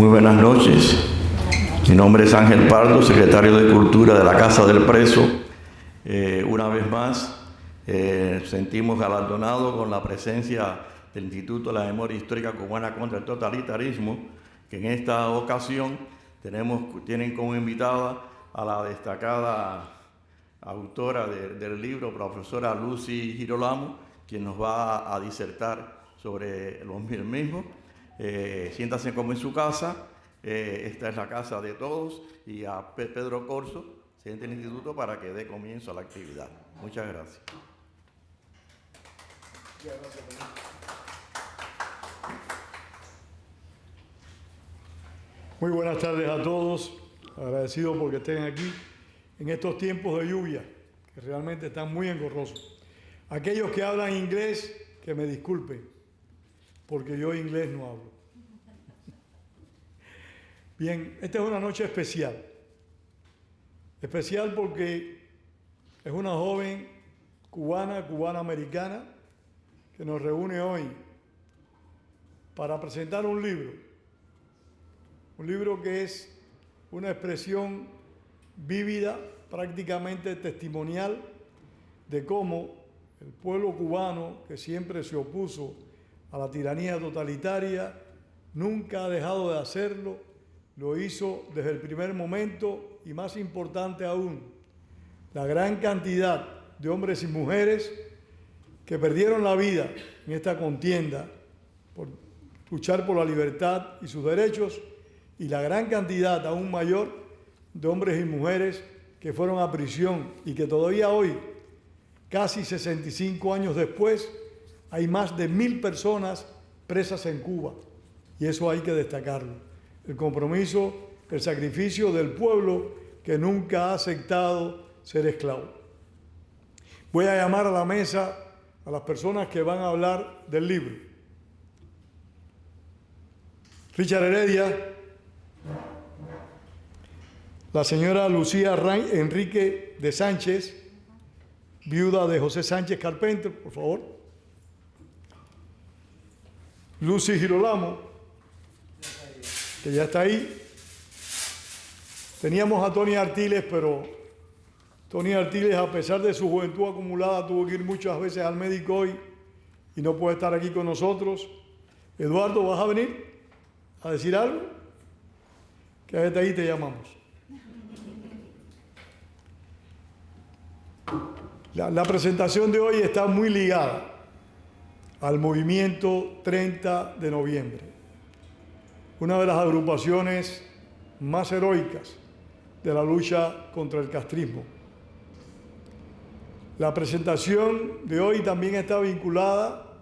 Muy buenas noches. Mi nombre es Ángel Pardo, secretario de Cultura de la Casa del Preso. Una vez más, sentimos galardonados con la presencia del Instituto de la Memoria Histórica Cubana contra el Totalitarismo, que en esta ocasión tienen como invitada a la destacada autora del libro, profesora Lucy Girolamo, quien nos va a disertar sobre el mismo. Siéntase como en su casa, esta es la casa de todos, y a Pedro Corso, presidente del instituto, para que dé comienzo a la actividad. Muchas gracias. Muy buenas tardes a todos, agradecido porque estén aquí en estos tiempos de lluvia, que realmente están muy engorrosos. Aquellos que hablan inglés, que me disculpen, porque yo inglés no hablo. Bien, esta es una noche especial. Especial porque es una joven cubana-americana, que nos reúne hoy para presentar un libro que es una expresión vívida, prácticamente testimonial, de cómo el pueblo cubano, que siempre se opuso a la tiranía totalitaria, nunca ha dejado de hacerlo, lo hizo desde el primer momento, y más importante aún, la gran cantidad de hombres y mujeres que perdieron la vida en esta contienda por luchar por la libertad y sus derechos, y la gran cantidad aún mayor de hombres y mujeres que fueron a prisión y que todavía hoy, casi 65 años después, hay más de 1000 personas presas en Cuba, y eso hay que destacarlo. El compromiso, el sacrificio del pueblo que nunca ha aceptado ser esclavo. Voy a llamar a la mesa a las personas que van a hablar del libro. Richard Heredia, la señora Lucía Enrique de Sánchez, viuda de José Sánchez Carpenter, por favor. Lucy Girolamo, que ya está ahí. Teníamos a Tony Artiles, pero Tony Artiles, a pesar de su juventud acumulada, tuvo que ir muchas veces al médico hoy y no puede estar aquí con nosotros. Eduardo, ¿vas a venir a decir algo? Quédate ahí, te llamamos. La presentación de hoy está muy ligada al movimiento 30 de noviembre, una de las agrupaciones más heroicas de la lucha contra el castrismo. La presentación de hoy también está vinculada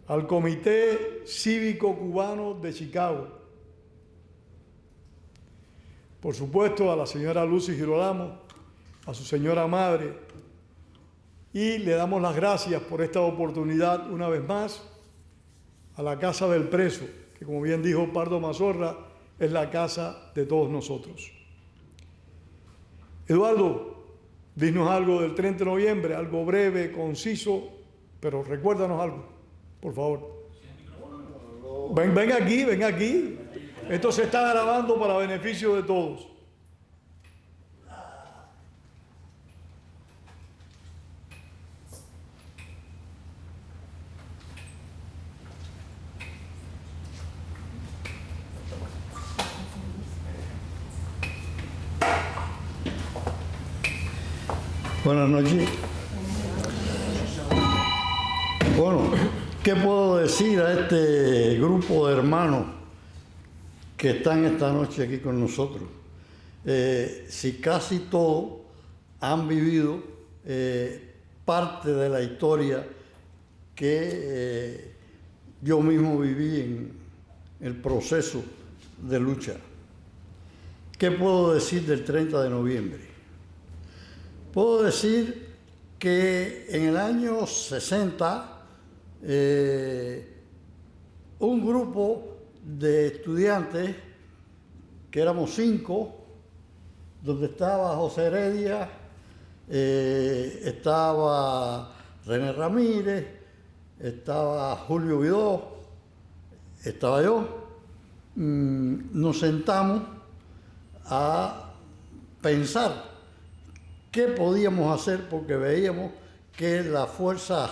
al Comité Cívico Cubano de Chicago. Por supuesto, a la señora Lucy Girolamo, a su señora madre, y le damos las gracias por esta oportunidad una vez más a la Casa del Preso, que como bien dijo Pardo Mazorra, es la casa de todos nosotros. Eduardo, dinos algo del 30 de noviembre, algo breve, conciso, pero recuérdanos algo, por favor. Ven aquí. Esto se está grabando para beneficio de todos. Buenas noches. Bueno, ¿qué puedo decir a este grupo de hermanos que están esta noche aquí con nosotros? Si casi todos han vivido parte de la historia que yo mismo viví en el proceso de lucha. ¿Qué puedo decir del 30 de noviembre? Puedo decir que en el año 60 un grupo de estudiantes, que éramos 5, donde estaba José Heredia, estaba René Ramírez, estaba Julio Vidó, estaba yo, nos sentamos a pensar qué podíamos hacer, porque veíamos que las fuerzas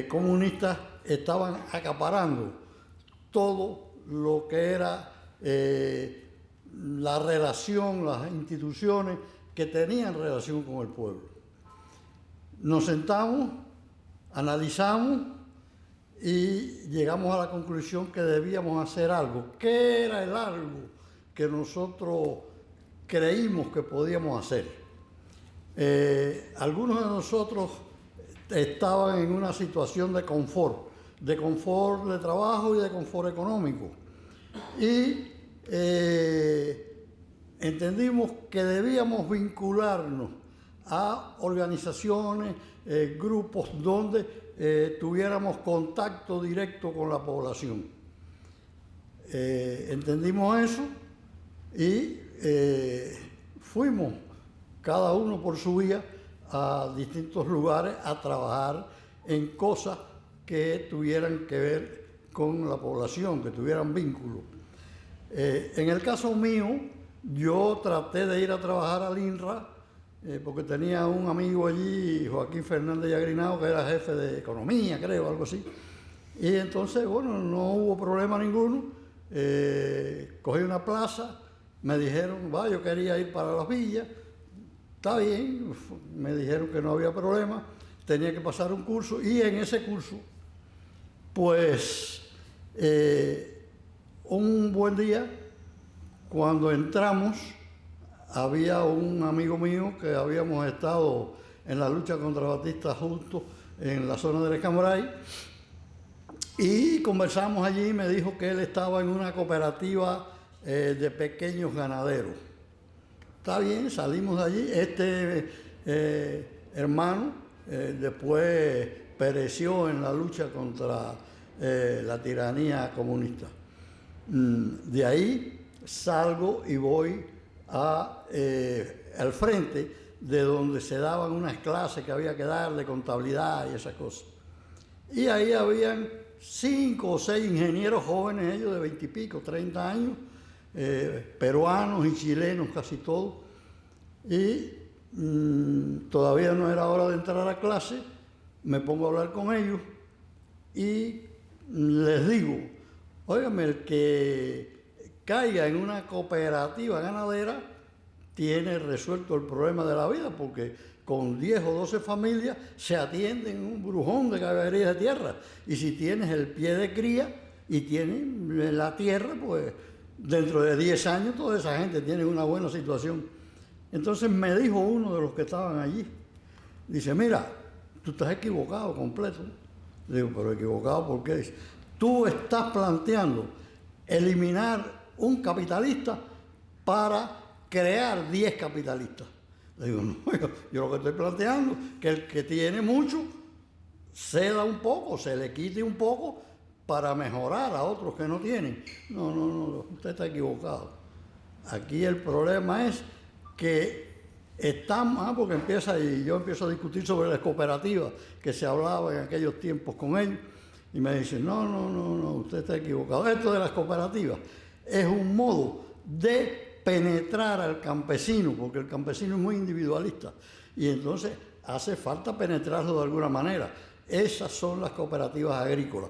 comunistas estaban acaparando todo lo que era la relación, las instituciones que tenían relación con el pueblo. Nos sentamos, analizamos y llegamos a la conclusión que debíamos hacer algo. ¿Qué era el algo que nosotros creímos que podíamos hacer? Algunos de nosotros estaban en una situación de confort de trabajo y de confort económico. Y entendimos que debíamos vincularnos a organizaciones, grupos donde tuviéramos contacto directo con la población. Entendimos eso y fuimos cada uno por su vía a distintos lugares a trabajar en cosas que tuvieran que ver con la población, que tuvieran vínculo. En el caso mío, yo traté de ir a trabajar al INRA porque tenía un amigo allí, Joaquín Fernández Yagrinao, que era jefe de economía, creo, algo así. Y entonces, bueno, no hubo problema ninguno. Cogí una plaza, me dijeron, yo quería ir para las villas. Está bien, me dijeron que no había problema, tenía que pasar un curso y en ese curso, pues, un buen día, cuando entramos, había un amigo mío que habíamos estado en la lucha contra Batista juntos en la zona del Escambray y conversamos allí y me dijo que él estaba en una cooperativa de pequeños ganaderos. Está bien, salimos de allí. Este hermano después pereció en la lucha contra la tiranía comunista. De ahí salgo y voy al frente de donde se daban unas clases que había que dar de contabilidad y esas cosas. Y ahí habían 5 o 6 ingenieros jóvenes, ellos de 20 y pico, 30 años, peruanos y chilenos casi todos, y todavía no era hora de entrar a clase. Me pongo a hablar con ellos y les digo, óigame, el que caiga en una cooperativa ganadera tiene resuelto el problema de la vida, porque con 10 o 12 familias se atiende en un brujón de caballería de tierra, y si tienes el pie de cría y tienes la tierra, pues dentro de 10 años toda esa gente tiene una buena situación. Entonces me dijo uno de los que estaban allí, dice, mira, tú estás equivocado completo. Le digo, pero equivocado, ¿por qué? Dice, tú estás planteando eliminar un capitalista para crear 10 capitalistas. Le digo, no, yo lo que estoy planteando es que el que tiene mucho ceda un poco, se le quite un poco para mejorar a otros que no tienen. No, usted está equivocado. Aquí el problema es que estamos, porque yo empiezo a discutir sobre las cooperativas que se hablaba en aquellos tiempos con ellos, y me dicen, no, usted está equivocado. Esto de las cooperativas es un modo de penetrar al campesino, porque el campesino es muy individualista, y entonces hace falta penetrarlo de alguna manera. Esas son las cooperativas agrícolas,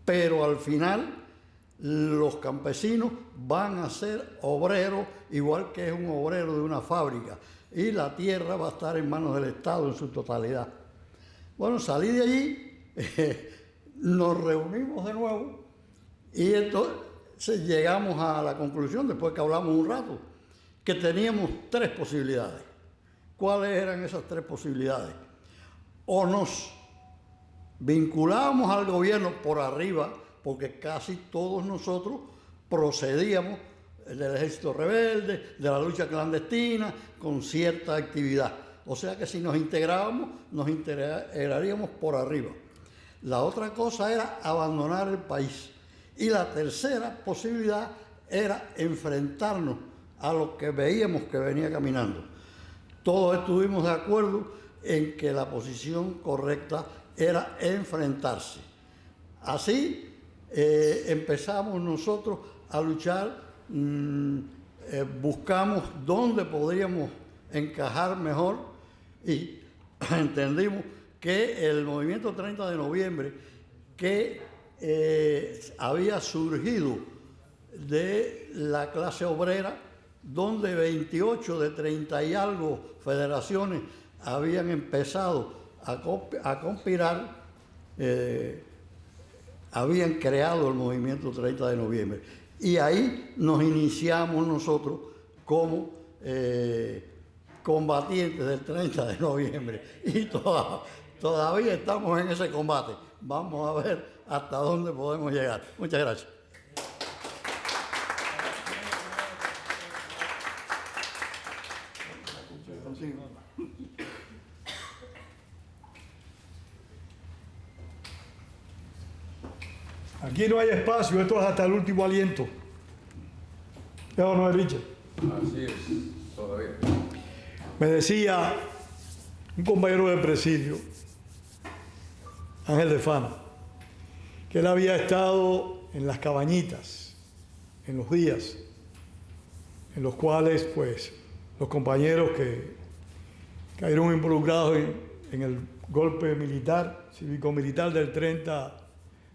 pero al final los campesinos van a ser obreros, igual que es un obrero de una fábrica, y la tierra va a estar en manos del Estado en su totalidad. Bueno, salí de allí, nos reunimos de nuevo, y entonces llegamos a la conclusión, después que hablamos un rato, que teníamos 3 posibilidades. ¿Cuáles eran esas 3 posibilidades? O nos vinculábamos al gobierno por arriba, porque casi todos nosotros procedíamos del ejército rebelde, de la lucha clandestina, con cierta actividad. O sea que si nos integrábamos, nos integraríamos por arriba. La otra cosa era abandonar el país. Y la tercera posibilidad era enfrentarnos a lo que veíamos que venía caminando. Todos estuvimos de acuerdo en que la posición correcta era enfrentarse. Así, empezamos nosotros a luchar, buscamos dónde podríamos encajar mejor y entendimos que el movimiento 30 de noviembre, que había surgido de la clase obrera, donde 28 de 30 y algo federaciones habían empezado a conspirar, habían creado el movimiento 30 de noviembre. Y ahí nos iniciamos nosotros como combatientes del 30 de noviembre. Y todavía estamos en ese combate. Vamos a ver hasta dónde podemos llegar. Muchas gracias. Aquí no hay espacio, esto es hasta el último aliento. ¿Ya o no es, Richard? Así es, todavía. Me decía un compañero de presidio, Ángel de Fana, que él había estado en las cabañitas, en los días en los cuales pues los compañeros que cayeron involucrados en el golpe militar, cívico-militar del 30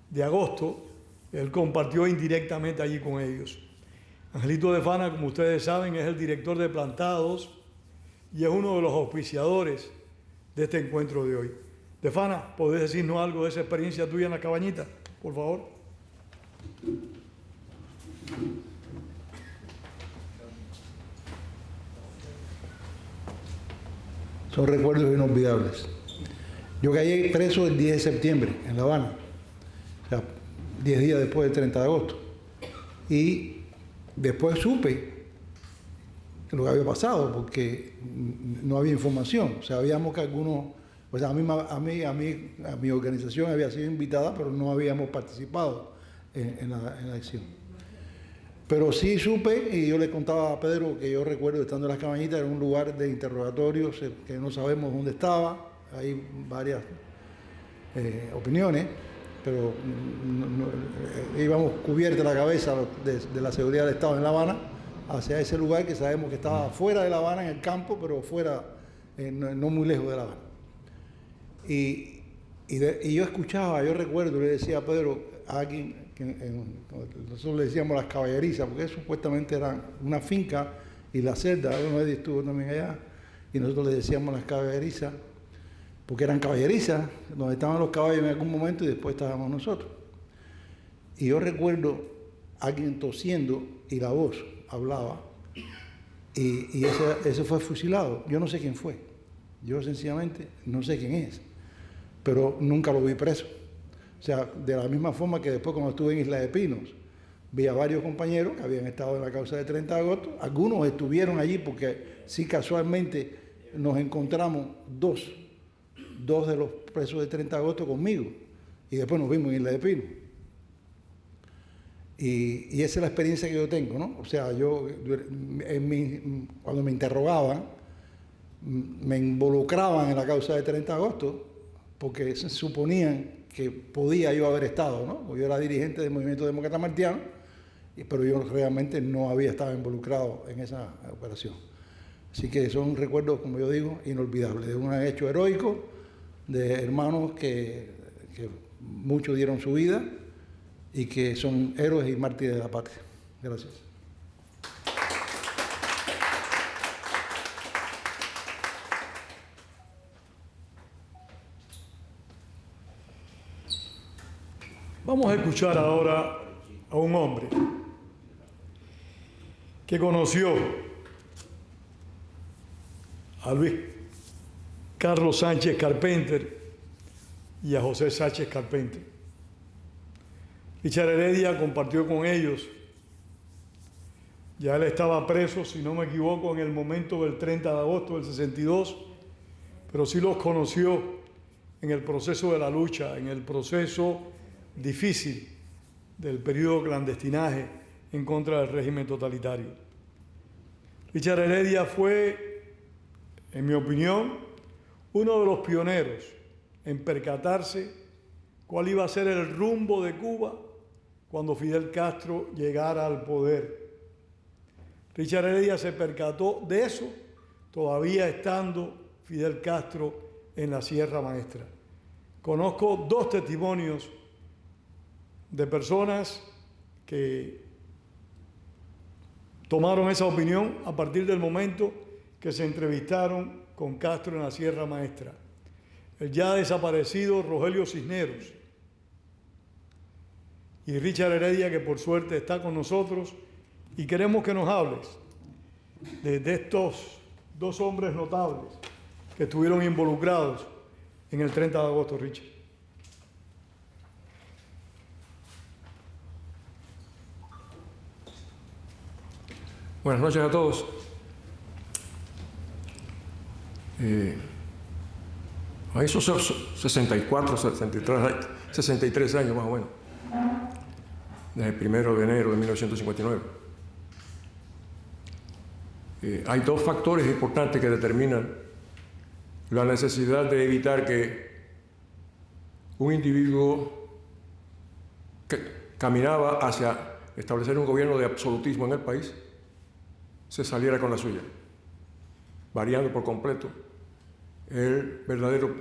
de agosto, él compartió indirectamente allí con ellos. Angelito de Fana, como ustedes saben, es el director de Plantados y es uno de los auspiciadores de este encuentro de hoy. De Fana, ¿podés decirnos algo de esa experiencia tuya en la cabañita, por favor? Son recuerdos inolvidables. Yo caí preso el 10 de septiembre en La Habana, o sea, 10 días después del 30 de agosto. Y después supe lo que había pasado, porque no había información. Sabíamos que algunos, o sea, a mi organización había sido invitada, pero no habíamos participado en la acción. Pero sí supe, y yo le contaba a Pedro que yo recuerdo estando en las cabañitas, era un lugar de interrogatorios que no sabemos dónde estaba, hay varias opiniones, pero íbamos cubierta la cabeza de la seguridad del Estado en La Habana hacia ese lugar que sabemos que estaba fuera de La Habana, en el campo, pero fuera, no muy lejos de La Habana. Y yo escuchaba, yo recuerdo, le decía a Pedro, a alguien, nosotros le decíamos las caballerizas, porque supuestamente eran una finca y la celda, uno de ellos estuvo también allá, y nosotros le decíamos las caballerizas, porque eran caballerizas, donde estaban los caballos en algún momento y después estábamos nosotros. Y yo recuerdo a alguien tosiendo y la voz hablaba, y ese fue fusilado. Yo no sé quién fue, yo sencillamente no sé quién es, pero nunca lo vi preso. O sea, de la misma forma que después cuando estuve en Isla de Pinos, vi a varios compañeros que habían estado en la causa del 30 de agosto, algunos estuvieron allí porque sí casualmente nos encontramos dos de los presos del 30 de agosto conmigo, y después nos vimos en Isla de Pinos. Y esa es la experiencia que yo tengo, ¿no? O sea, cuando me interrogaban, me involucraban en la causa del 30 de agosto porque se suponían que podía yo haber estado, ¿no? Yo era dirigente del Movimiento Demócrata Martiano, pero yo realmente no había estado involucrado en esa operación. Así que son recuerdos, como yo digo, inolvidables, de un hecho heroico, de hermanos que muchos dieron su vida y que son héroes y mártires de la patria. Gracias. Vamos a escuchar ahora a un hombre que conoció a Luis Carlos Sánchez Carpenter y a José Sánchez Carpenter. Richard Heredia compartió con ellos. Ya él estaba preso, si no me equivoco, en el momento del 30 de agosto del 62, pero sí los conoció en el proceso de la lucha, en el proceso difícil del periodo de clandestinaje en contra del régimen totalitario. Richard Heredia fue, en mi opinión, uno de los pioneros en percatarse cuál iba a ser el rumbo de Cuba cuando Fidel Castro llegara al poder. Richard Heredia se percató de eso todavía estando Fidel Castro en la Sierra Maestra. Conozco 2 testimonios de personas que tomaron esa opinión a partir del momento que se entrevistaron con Castro en la Sierra Maestra. El ya desaparecido Rogelio Cisneros y Richard Heredia, que por suerte está con nosotros, y queremos que nos hables de estos 2 hombres notables que estuvieron involucrados en el 30 de agosto, Richard. Buenas noches a todos. A esos 64, 63 años más o menos, desde el 1 de enero de 1959. Hay 2 factores importantes que determinan la necesidad de evitar que un individuo que caminaba hacia establecer un gobierno de absolutismo en el país se saliera con la suya, variando por completo el verdadero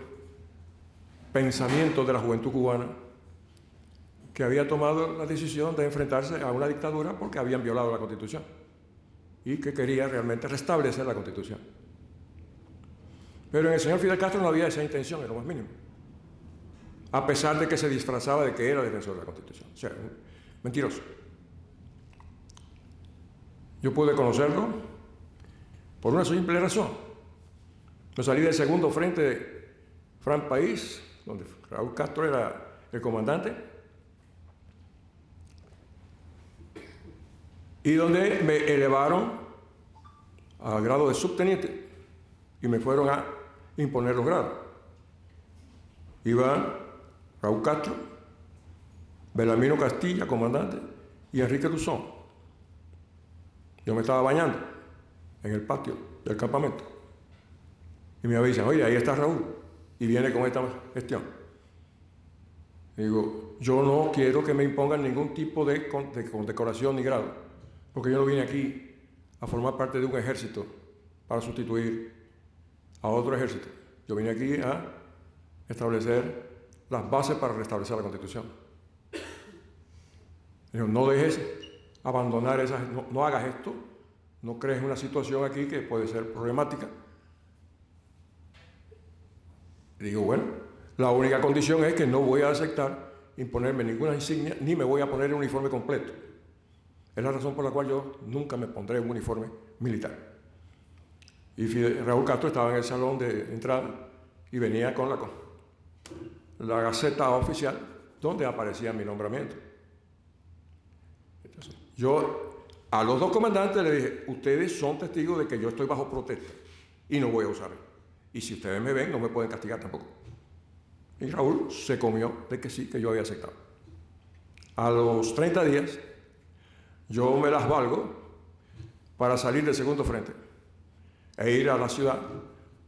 pensamiento de la juventud cubana, que había tomado la decisión de enfrentarse a una dictadura porque habían violado la Constitución y que quería realmente restablecer la Constitución. Pero en el señor Fidel Castro no había esa intención en lo más mínimo, a pesar de que se disfrazaba de que era defensor de la Constitución. O sea, mentiroso. Yo pude conocerlo por una simple razón. Me salí del segundo frente de Fran País, donde Raúl Castro era el comandante, y donde me elevaron al grado de subteniente y me fueron a imponer los grados. Iban Raúl Castro, Belarmino Castilla, comandante, y Enrique Luzón. Yo me estaba bañando en el patio del campamento y me avisan: oye, ahí está Raúl y viene con esta gestión. Y digo: yo no quiero que me impongan ningún tipo de condecoración ni grado, porque yo no vine aquí a formar parte de un ejército para sustituir a otro ejército. Yo vine aquí a establecer las bases para restablecer la Constitución. Digo: no dejes abandonar esas, no hagas esto, no crees una situación aquí que puede ser problemática. Y digo: bueno, la única condición es que no voy a aceptar imponerme ninguna insignia, ni me voy a poner el uniforme completo. Es la razón por la cual yo nunca me pondré un uniforme militar. Y Raúl Castro estaba en el salón de entrada y venía con la gaceta oficial donde aparecía mi nombramiento. Entonces, yo a los 2 comandantes le dije: ustedes son testigos de que yo estoy bajo protesta y no voy a usarlo. Y si ustedes me ven, no me pueden castigar tampoco. Y Raúl se comió de que sí, que yo había aceptado. A los 30 días, yo me las valgo para salir del segundo frente e ir a la ciudad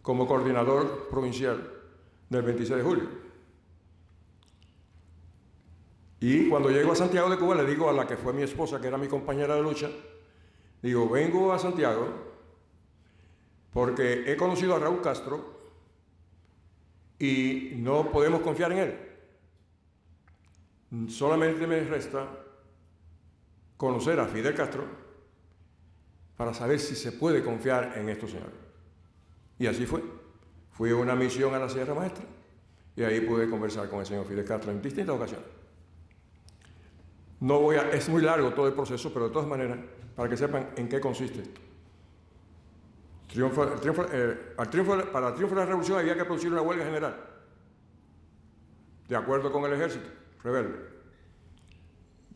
como coordinador provincial del 26 de julio. Y cuando llego a Santiago de Cuba, le digo a la que fue mi esposa, que era mi compañera de lucha, digo: vengo a Santiago porque he conocido a Raúl Castro y no podemos confiar en él. Solamente me resta conocer a Fidel Castro para saber si se puede confiar en estos señores. Y así fue. Fui a una misión a la Sierra Maestra y ahí pude conversar con el señor Fidel Castro en distintas ocasiones. Es muy largo todo el proceso, pero de todas maneras, para que sepan en qué consiste esto. Para el triunfo de la revolución había que producir una huelga general, de acuerdo con el ejército rebelde.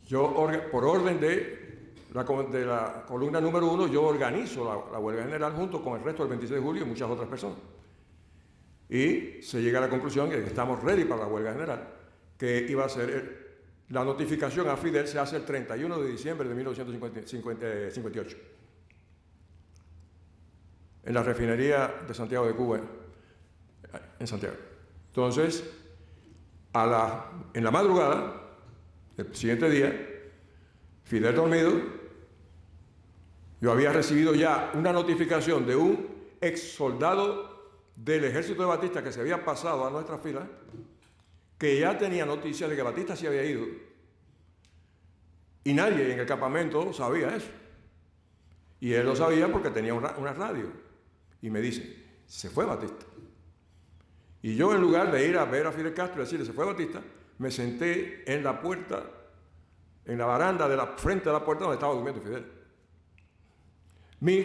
Yo, por orden de la columna número 1, yo organizo la huelga general junto con el resto del 26 de julio y muchas otras personas. Y se llega a la conclusión de que estamos ready para la huelga general, que iba a ser la notificación a Fidel se hace el 31 de diciembre de 1958. En la refinería de Santiago de Cuba, en Santiago. Entonces, en la madrugada, el siguiente día, Fidel dormido, yo había recibido ya una notificación de un ex soldado del ejército de Batista que se había pasado a nuestra fila, que ya tenía noticias de que Batista se había ido. Y nadie en el campamento sabía eso. Y él lo sabía porque tenía una radio. Y me dice, se fue Batista. Y yo, en lugar de ir a ver a Fidel Castro y decirle, se fue Batista, me senté en la puerta, en la baranda de la frente de la puerta donde estaba durmiendo Fidel. Mi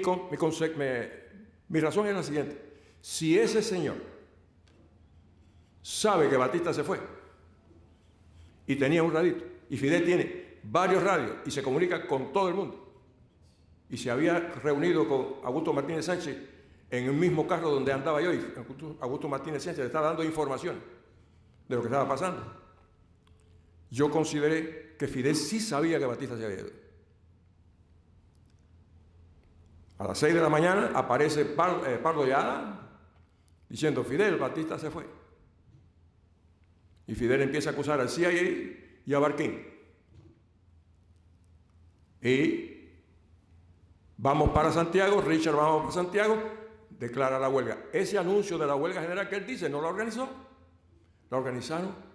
razón es la siguiente. Si ese señor sabe que Batista se fue y tenía un radito, y Fidel tiene varios radios y se comunica con todo el mundo, y se había reunido con Augusto Martínez Sánchez en el mismo carro donde andaba yo, y Augusto Martínez Sánchez le estaba dando información de lo que estaba pasando, yo consideré que Fidel sí sabía que Batista se había ido. A las 6 de la mañana aparece Pardo Ayala diciendo, Fidel, Batista se fue. Y Fidel empieza a acusar al CIA y a Barquín. Y vamos para Santiago, Richard vamos para Santiago, declara la huelga. Ese anuncio de la huelga general que él dice, no la organizó. La organizaron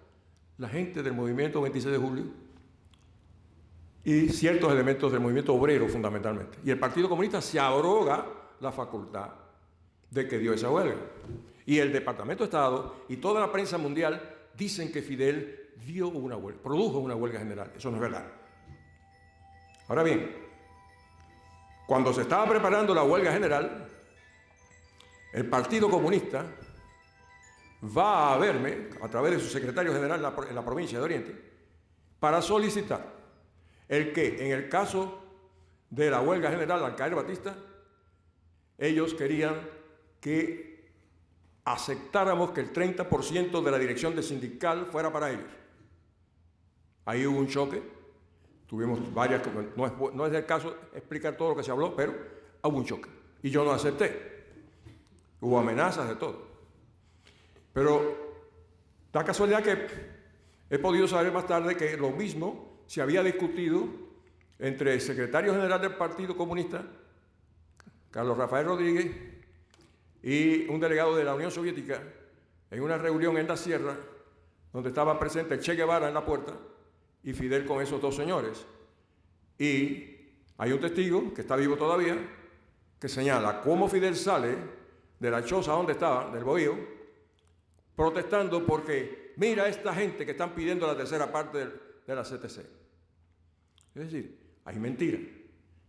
la gente del movimiento 26 de julio y ciertos elementos del movimiento obrero fundamentalmente. Y el Partido Comunista se abroga la facultad de que dio esa huelga. Y el Departamento de Estado y toda la prensa mundial dicen que Fidel dio una huelga, produjo una huelga general. Eso no es verdad. Ahora bien, cuando se estaba preparando la huelga general, el Partido Comunista va a verme a través de su secretario general en la provincia de Oriente para solicitar el que, en el caso de la huelga general al caer Batista, ellos querían que aceptáramos que el 30% de la dirección de sindical fuera para ellos. Ahí hubo un choque, tuvimos varias, no es el caso explicar todo lo que se habló, pero hubo un choque. Y yo no acepté. Hubo amenazas de todo. Pero da casualidad que he podido saber más tarde que lo mismo se había discutido entre el secretario general del Partido Comunista, Carlos Rafael Rodríguez, y un delegado de la Unión Soviética en una reunión en la sierra donde estaba presente el Che Guevara en la puerta y Fidel con esos dos señores. Y hay un testigo que está vivo todavía que señala cómo Fidel sale de la choza donde estaba, del bohío, protestando porque mira a esta gente que están pidiendo la tercera parte de la CTC. Es decir, hay mentira,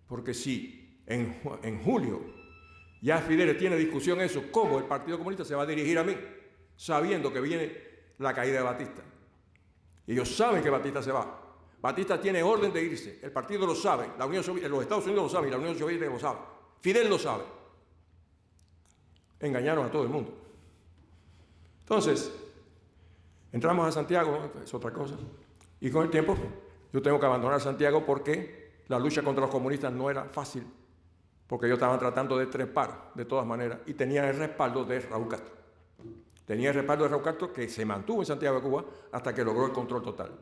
porque si en julio ya Fidel tiene discusión eso, ¿cómo el Partido Comunista se va a dirigir a mí sabiendo que viene la caída de Batista? Y ellos saben que Batista se va. Batista tiene orden de irse, el partido lo sabe, la Unión Soviética, los Estados Unidos lo saben y la Unión Soviética lo sabe. Fidel lo sabe. Engañaron a todo el mundo. Entonces, entramos a Santiago, es otra cosa, y con el tiempo yo tengo que abandonar Santiago porque la lucha contra los comunistas no era fácil, porque ellos estaban tratando de trepar de todas maneras y tenían el respaldo de Raúl Castro. Tenía el respaldo de Raúl Castro que se mantuvo en Santiago de Cuba hasta que logró el control total.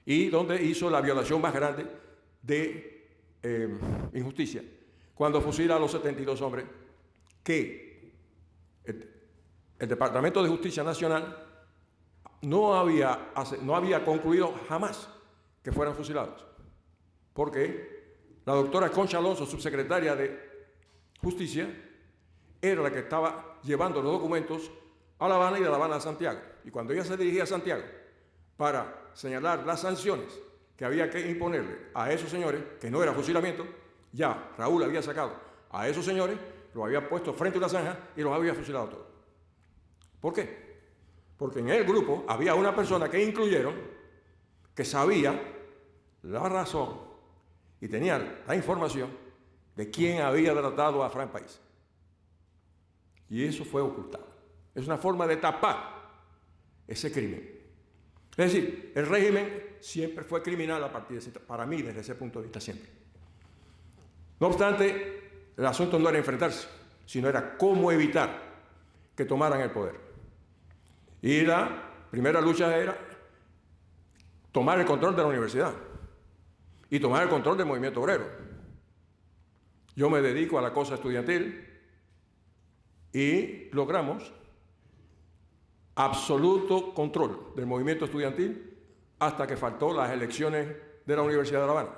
Y donde hizo la violación más grande de injusticia, cuando fusila a los 72 hombres que el Departamento de Justicia Nacional no había concluido jamás que fueran fusilados. Porque la doctora Concha Alonso, subsecretaria de Justicia, era la que estaba llevando los documentos a La Habana y de La Habana a Santiago. Y cuando ella se dirigía a Santiago para señalar las sanciones que había que imponerle a esos señores, que no era fusilamiento, ya Raúl había sacado a esos señores, los había puesto frente a una zanja y los había fusilado todos. ¿Por qué? Porque en el grupo había una persona que incluyeron que sabía la razón y tenía la información de quién había tratado a Fran País. Y eso fue ocultado. Es una forma de tapar ese crimen. Es decir, el régimen siempre fue criminal para mí desde ese punto de vista siempre. No obstante, el asunto no era enfrentarse, sino era cómo evitar que tomaran el poder. Y la primera lucha era tomar el control de la universidad. y tomar el control del movimiento obrero. Yo me dedico a la cosa estudiantil y logramos absoluto control del movimiento estudiantil hasta que faltó las elecciones de la Universidad de La Habana.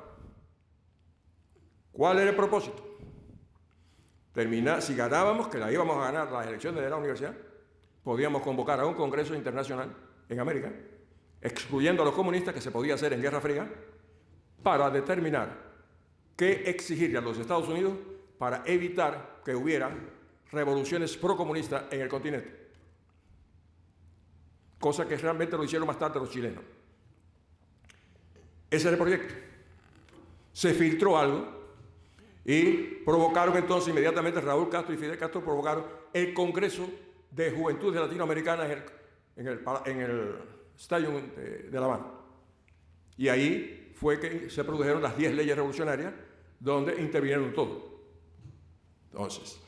¿Cuál era el propósito? Terminar, si ganábamos, que la íbamos a ganar las elecciones de la universidad, podíamos convocar a un congreso internacional en América, excluyendo a los comunistas, que se podía hacer en Guerra Fría, para determinar qué exigirle a los Estados Unidos para evitar que hubiera revoluciones procomunistas en el continente. Cosa que realmente lo hicieron más tarde los chilenos. Ese era el proyecto. Se filtró algo y provocaron entonces inmediatamente, Raúl Castro y Fidel Castro provocaron el Congreso de Juventudes Latinoamericanas en el Stadium de La Habana. Y ahí fue que se produjeron las 10 leyes revolucionarias donde intervinieron todos. Entonces,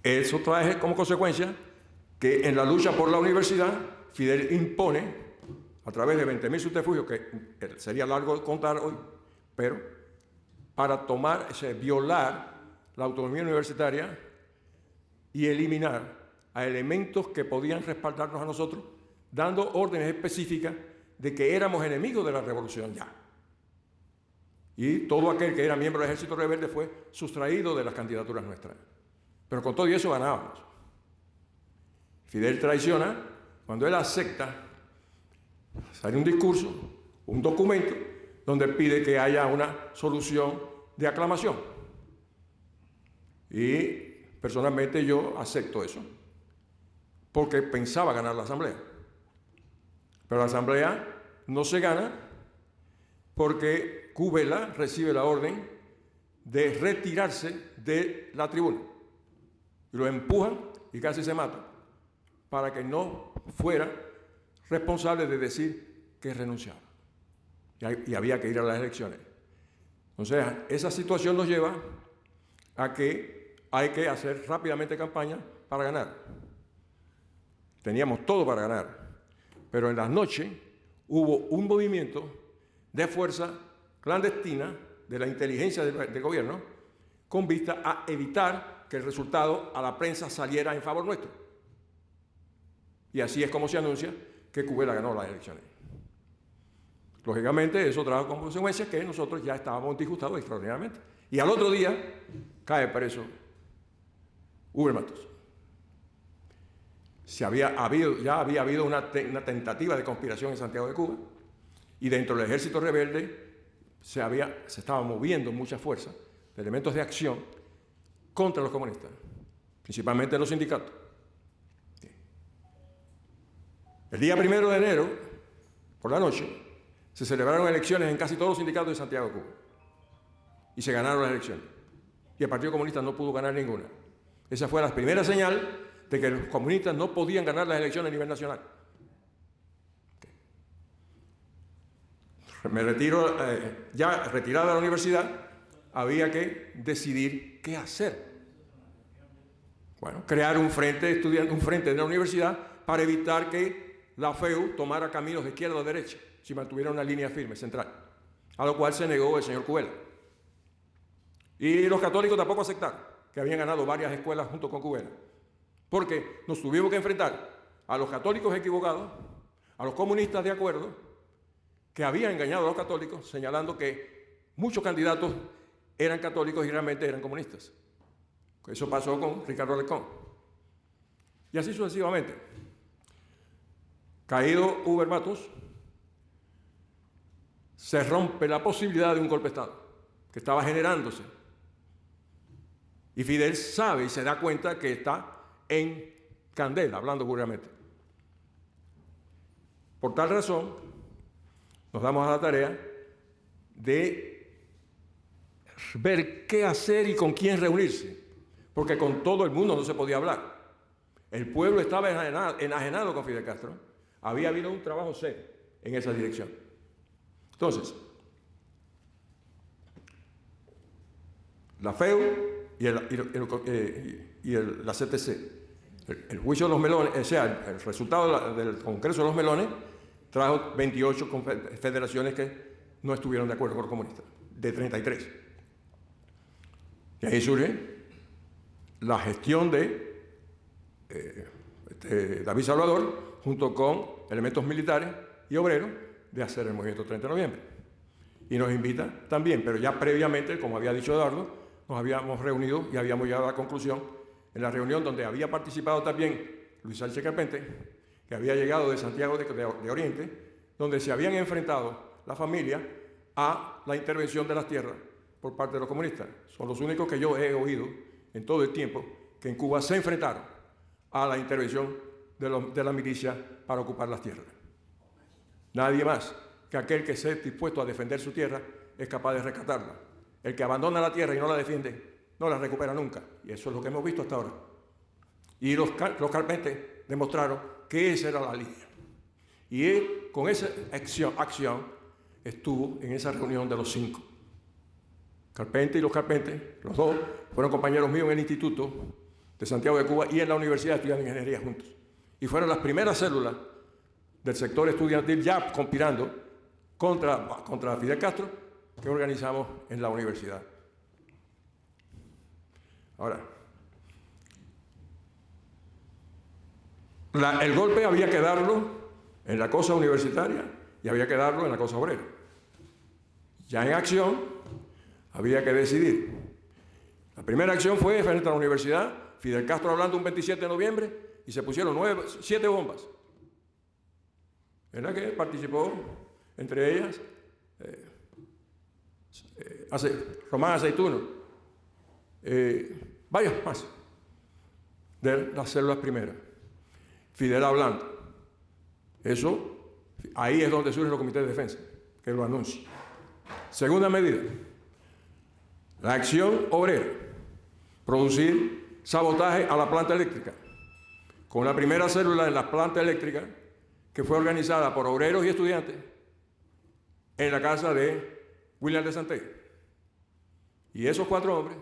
eso trae como consecuencia que en la lucha por la universidad, Fidel impone, a través de 20.000 subterfugios, que sería largo contar hoy, pero para violar la autonomía universitaria y eliminar a elementos que podían respaldarnos a nosotros, dando órdenes específicas de que éramos enemigos de la revolución ya. Y todo aquel que era miembro del Ejército Rebelde fue sustraído de las candidaturas nuestras. Pero con todo eso ganábamos. Fidel traiciona cuando él acepta, sale un discurso, un documento, donde pide que haya una solución de aclamación. Y personalmente yo acepto eso, porque pensaba ganar la asamblea. Pero la asamblea no se gana porque Cubela recibe la orden de retirarse de la tribuna. Y lo empujan y casi se mata, para que no fuera responsable de decir que renunciaba. Y había que ir a las elecciones. Entonces, esa situación nos lleva a que hay que hacer rápidamente campaña para ganar. Teníamos todo para ganar, pero en las noches hubo un movimiento de fuerza clandestina de la inteligencia del gobierno con vista a evitar que el resultado a la prensa saliera en favor nuestro. Y así es como se anuncia que Cubela ganó las elecciones. Lógicamente, eso trajo como consecuencia que nosotros ya estábamos disgustados extraordinariamente. Y al otro día cae preso Huber Matos. Ya había habido una tentativa de conspiración en Santiago de Cuba, y dentro del ejército rebelde se estaba moviendo mucha fuerza de elementos de acción contra los comunistas, principalmente los sindicatos. El día 1 de enero, por la noche, se celebraron elecciones en casi todos los sindicatos de Santiago de Cuba. Y se ganaron las elecciones. Y el Partido Comunista no pudo ganar ninguna. Esa fue la primera señal de que los comunistas no podían ganar las elecciones a nivel nacional. Me retiro, ya retirada de la universidad, había que decidir qué hacer. Bueno, crear un frente de la universidad para evitar que la FEU tomara caminos de izquierda o derecha, si mantuviera una línea firme, central, a lo cual se negó el señor Cubela. Y los católicos tampoco aceptaron, que habían ganado varias escuelas junto con Cubela, porque nos tuvimos que enfrentar a los católicos equivocados, a los comunistas de acuerdo, que habían engañado a los católicos, señalando que muchos candidatos eran católicos y realmente eran comunistas. Eso pasó con Ricardo Alarcón. Y así sucesivamente. Caído Huber Matos, se rompe la posibilidad de un golpe de Estado que estaba generándose. Y Fidel sabe y se da cuenta que está en candela, hablando vulgarmente. Por tal razón, nos damos a la tarea de ver qué hacer y con quién reunirse, porque con todo el mundo no se podía hablar. El pueblo estaba enajenado con Fidel Castro. Había habido un trabajo serio en esa dirección. Entonces, la FEU y la CTC, el juicio de los melones, o sea, el resultado del Congreso de los Melones, trajo 28 federaciones que no estuvieron de acuerdo con los comunistas, de 33. Y ahí surge la gestión de David Salvador, junto con elementos militares y obreros, de hacer el movimiento 30 de noviembre. Y nos invita también, pero ya previamente, como había dicho Eduardo, nos habíamos reunido y habíamos llegado a la conclusión, en la reunión donde había participado también Luis Sánchez Carpente, que había llegado de Santiago de Oriente, donde se habían enfrentado la familia a la intervención de las tierras por parte de los comunistas. Son los únicos que yo he oído en todo el tiempo que en Cuba se enfrentaron a la intervención de la milicia para ocupar las tierras. Nadie más que aquel que esté dispuesto a defender su tierra es capaz de rescatarla. El que abandona la tierra y no la defiende, no la recupera nunca. Y eso es lo que hemos visto hasta ahora. Y los Carpentes demostraron que esa era la línea. Y él, con esa acción, estuvo en esa reunión de los 5. Carpente y los Carpentes, los dos, fueron compañeros míos en el Instituto de Santiago de Cuba y en la Universidad estudiando ingeniería juntos. Y fueron las primeras células del sector estudiantil ya conspirando contra Fidel Castro que organizamos en la universidad. Ahora, el golpe había que darlo en la cosa universitaria y había que darlo en la cosa obrera. Ya en acción había que decidir. La primera acción fue frente a la universidad, Fidel Castro hablando un 27 de noviembre y se pusieron 7 bombas, en la que participó, entre ellas, Román Aceituno, varios más de las células primeras. Fidel hablando. Eso, ahí es donde surge el Comité de Defensa, que lo anuncia. Segunda medida, la acción obrera, producir sabotaje a la planta eléctrica, con la primera célula en la planta eléctrica que fue organizada por obreros y estudiantes en la casa de William de Santé. Y esos 4 hombres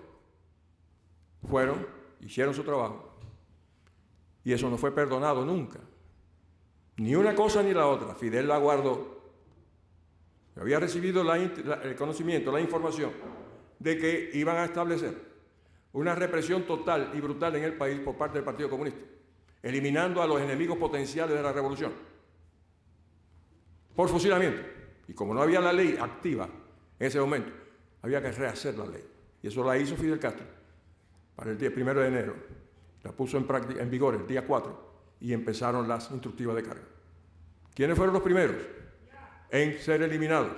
hicieron su trabajo. Y eso no fue perdonado nunca. Ni una cosa ni la otra. Fidel la guardó. Había recibido el conocimiento, la información de que iban a establecer una represión total y brutal en el país por parte del Partido Comunista, eliminando a los enemigos potenciales de la revolución por fusilamiento. Y como no había la ley activa en ese momento, había que rehacer la ley. Y eso la hizo Fidel Castro para el día 1 de enero. La puso en vigor el día 4 y empezaron las instructivas de carga. ¿Quiénes fueron los primeros en ser eliminados?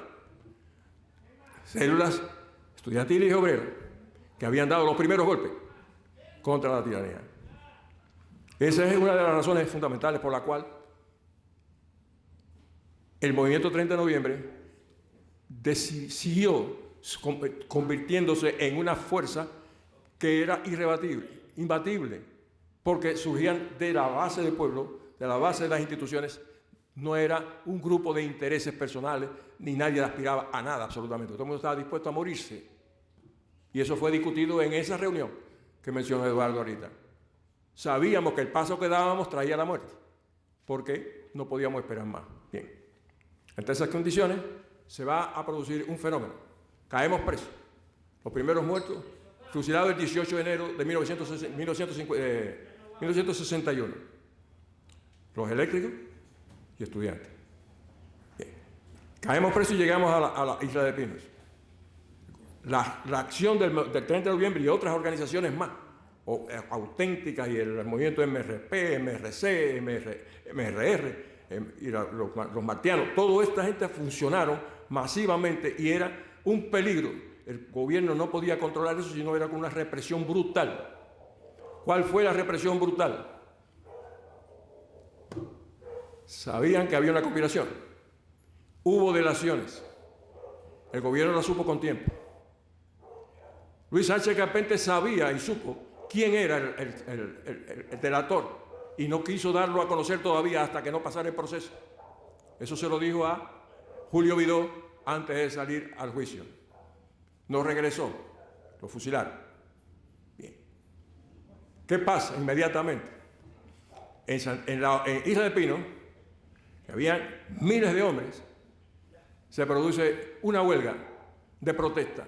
Células estudiantiles y obreras que habían dado los primeros golpes contra la tiranía. Esa es una de las razones fundamentales por la cual el movimiento 30 de noviembre siguió convirtiéndose en una fuerza que era imbatible, porque surgían de la base del pueblo, de la base de las instituciones. No era un grupo de intereses personales, ni nadie aspiraba a nada absolutamente. Todo el mundo estaba dispuesto a morirse. Y eso fue discutido en esa reunión que mencionó Eduardo ahorita. Sabíamos que el paso que dábamos traía la muerte, porque no podíamos esperar más. Bien. Ante esas condiciones se va a producir un fenómeno. Caemos presos. Los primeros muertos, fusilados el 18 de enero de 1961. Los eléctricos y estudiantes. Bien. Caemos presos y llegamos a la isla de Pinos. La acción del 30 de noviembre y otras organizaciones más, auténticas, y el movimiento MRP, MRC, MRR, y los martianos, toda esta gente funcionaron masivamente y era un peligro. El gobierno no podía controlar eso, sino era con una represión brutal. ¿Cuál fue la represión brutal? Sabían que había una conspiración. Hubo delaciones. El gobierno la supo con tiempo. Luis Sánchez Carpente sabía y supo quién era el delator y no quiso darlo a conocer todavía hasta que no pasara el proceso. Eso se lo dijo a Julio Vidó antes de salir al juicio. No regresó, lo fusilaron. Bien. ¿Qué pasa inmediatamente? En Isla de Pino, que había miles de hombres, se produce una huelga de protesta.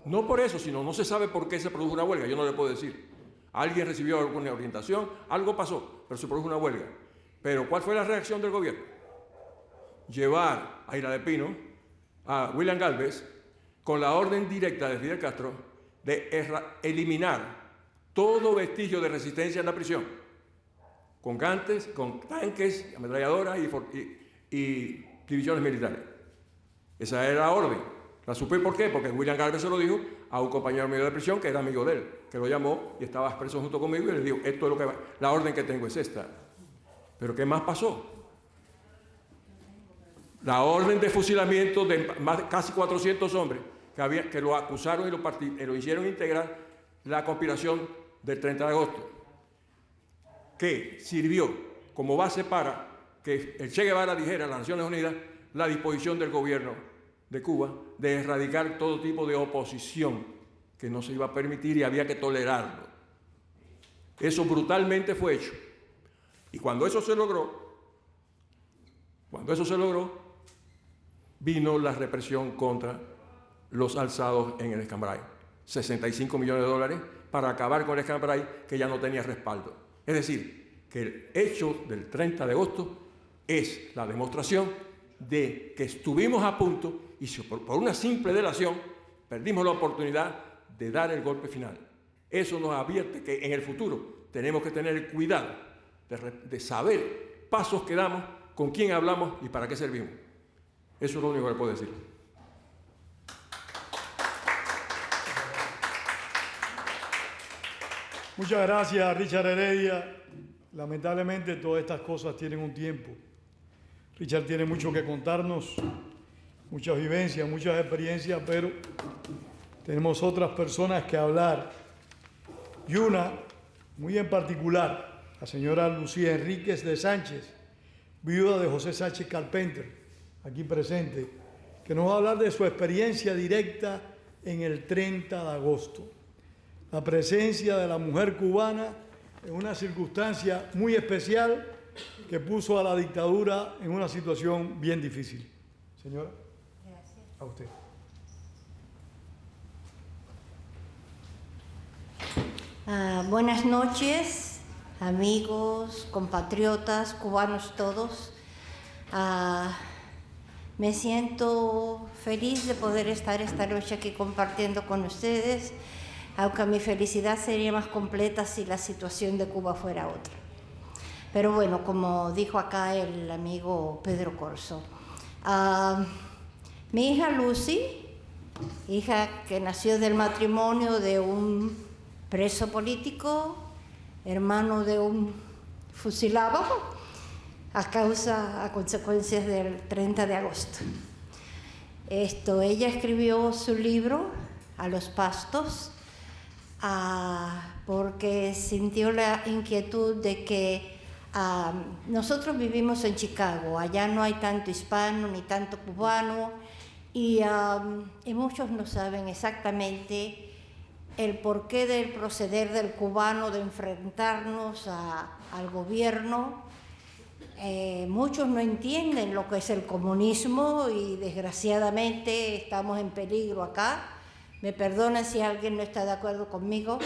No por eso, sino no se sabe por qué se produjo una huelga, yo no le puedo decir. Alguien recibió alguna orientación, algo pasó, pero se produjo una huelga. Pero ¿cuál fue la reacción del gobierno? Llevar a Isla de Pino, a William Galvez, con la orden directa de Fidel Castro de eliminar todo vestigio de resistencia en la prisión, con tanques, ametralladoras y divisiones militares. Esa era la orden. La supe por qué, porque William Galvez se lo dijo a un compañero mío de prisión que era amigo de él, que lo llamó y estaba preso junto conmigo y le dijo, esto es lo que va, la orden que tengo es esta. Pero ¿qué más pasó? La orden de fusilamiento de casi 400 hombres que lo acusaron y lo hicieron integrar la conspiración del 30 de agosto, que sirvió como base para que el Che Guevara dijera a las Naciones Unidas la disposición del gobierno de Cuba de erradicar todo tipo de oposición que no se iba a permitir y había que tolerarlo. Eso brutalmente fue hecho. Y cuando eso se logró, vino la represión contra los alzados en el Escambray. 65 millones de dólares para acabar con el Escambray, que ya no tenía respaldo. Es decir, que el hecho del 30 de agosto es la demostración de que estuvimos a punto y por una simple delación perdimos la oportunidad de dar el golpe final. Eso nos advierte que en el futuro tenemos que tener cuidado de saber pasos que damos, con quién hablamos y para qué servimos. Eso es lo único que le puedo decir. Muchas gracias, Richard Heredia. Lamentablemente todas estas cosas tienen un tiempo. Richard tiene mucho que contarnos, muchas vivencias, muchas experiencias, pero tenemos otras personas que hablar. Y una, muy en particular, la señora Lucía Enríquez de Sánchez, viuda de José Sánchez Carpenter, aquí presente, que nos va a hablar de su experiencia directa en el 30 de agosto. La presencia de la mujer cubana en una circunstancia muy especial que puso a la dictadura en una situación bien difícil. Señora. Gracias. A usted. Buenas noches, amigos, compatriotas, cubanos todos. Me siento feliz de poder estar esta noche aquí compartiendo con ustedes, aunque mi felicidad sería más completa si la situación de Cuba fuera otra. Pero bueno, como dijo acá el amigo Pedro Corso, mi hija Lucy, hija que nació del matrimonio de un preso político, hermano de un fusilado, a consecuencias del 30 de agosto. Ella escribió su libro, A los pastos, porque sintió la inquietud de que nosotros vivimos en Chicago, allá no hay tanto hispano ni tanto cubano, y muchos no saben exactamente el porqué del proceder del cubano de enfrentarnos al gobierno. Muchos no entienden lo que es el comunismo y desgraciadamente estamos en peligro acá. Me perdonan si alguien no está de acuerdo conmigo.